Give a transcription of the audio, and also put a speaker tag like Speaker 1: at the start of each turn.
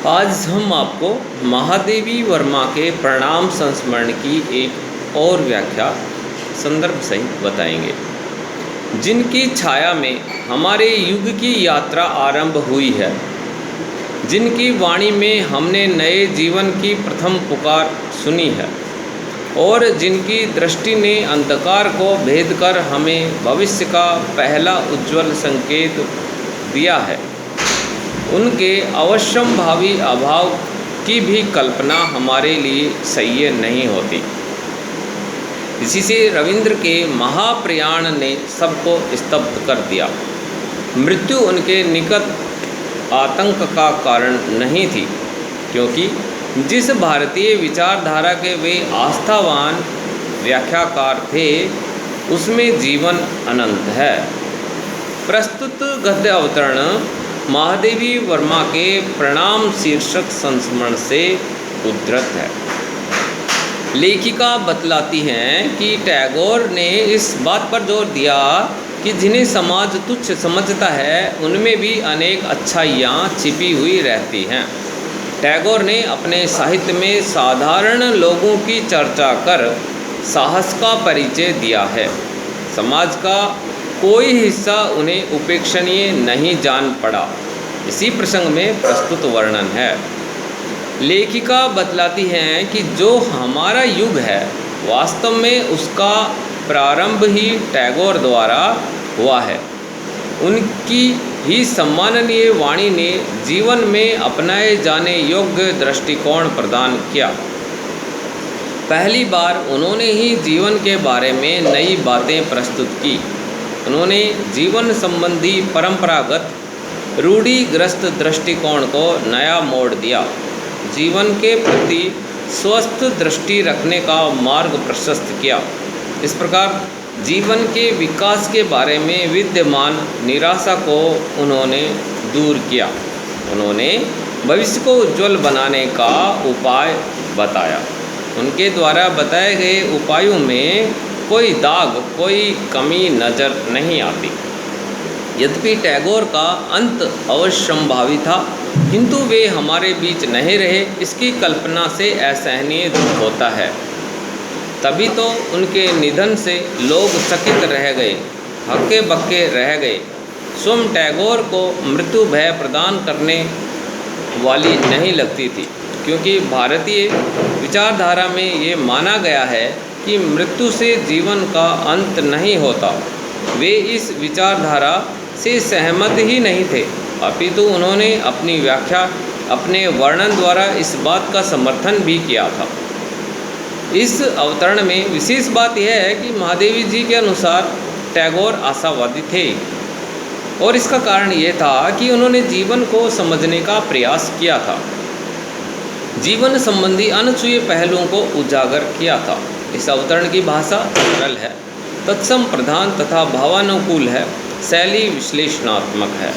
Speaker 1: आज हम आपको महादेवी वर्मा के प्रणाम संस्मरण की एक और व्याख्या संदर्भ सहित बताएंगे, जिनकी छाया में हमारे युग की यात्रा आरंभ हुई है, जिनकी वाणी में हमने नए जीवन की प्रथम पुकार सुनी है और जिनकी दृष्टि ने अंधकार को भेद कर हमें भविष्य का पहला उज्जवल संकेत दिया है। उनके अवश्यंभावी अभाव की भी कल्पना हमारे लिए सह्य नहीं होती। इसी से रविंद्र के महाप्रयाण ने सबको स्तब्ध कर दिया। मृत्यु उनके निकट आतंक का कारण नहीं थी, क्योंकि जिस भारतीय विचारधारा के वे आस्थावान व्याख्याकार थे, उसमें जीवन अनंत है। प्रस्तुत गद्य अवतरण महादेवी वर्मा के प्रणाम शीर्षक संस्मरण से उद्धृत है। लेखिका बतलाती हैं कि टैगोर ने इस बात पर जोर दिया कि जिन्हें समाज तुच्छ समझता है, उनमें भी अनेक अच्छाइयाँ छिपी हुई रहती हैं। टैगोर ने अपने साहित्य में साधारण लोगों की चर्चा कर साहस का परिचय दिया है। समाज का कोई हिस्सा उन्हें उपेक्षणीय नहीं जान पड़ा। इसी प्रसंग में प्रस्तुत वर्णन है। लेखिका बतलाती हैं कि जो हमारा युग है, वास्तव में उसका प्रारंभ ही टैगोर द्वारा हुआ है। उनकी ही सम्माननीय वाणी ने जीवन में अपनाए जाने योग्य दृष्टिकोण प्रदान किया। पहली बार उन्होंने ही जीवन के बारे में नई बातें प्रस्तुत की। उन्होंने जीवन संबंधी परंपरागत रूढ़िग्रस्त दृष्टिकोण को नया मोड़ दिया। जीवन के प्रति स्वस्थ दृष्टि रखने का मार्ग प्रशस्त किया। इस प्रकार जीवन के विकास के बारे में विद्यमान निराशा को उन्होंने दूर किया। उन्होंने भविष्य को उज्जवल बनाने का उपाय बताया। उनके द्वारा बताए गए उपायों में कोई दाग, कोई कमी नज़र नहीं आती। यद्यपि टैगोर का अंत अवश्यंभावी था, किंतु वे हमारे बीच नहीं रहे, इसकी कल्पना से असहनीय दुख होता है। तभी तो उनके निधन से लोग चकित रह गए, हक्के बक्के रह गए। स्वयं टैगोर को मृत्यु भय प्रदान करने वाली नहीं लगती थी, क्योंकि भारतीय विचारधारा में ये माना गया है कि मृत्यु से जीवन का अंत नहीं होता। वे इस विचारधारा से सहमत ही नहीं थे, अपितु उन्होंने अपनी व्याख्या, अपने वर्णन द्वारा इस बात का समर्थन भी किया था। इस अवतरण में विशेष बात यह है कि महादेवी जी के अनुसार टैगोर आशावादी थे, और इसका कारण ये था कि उन्होंने जीवन को समझने का प्रयास किया था, जीवन संबंधी अनछुए पहलुओं को उजागर किया था। इस अवतरण की भाषा सरल है, तत्सम प्रधान तथा भावानुकूल है, शैली विश्लेषणात्मक है।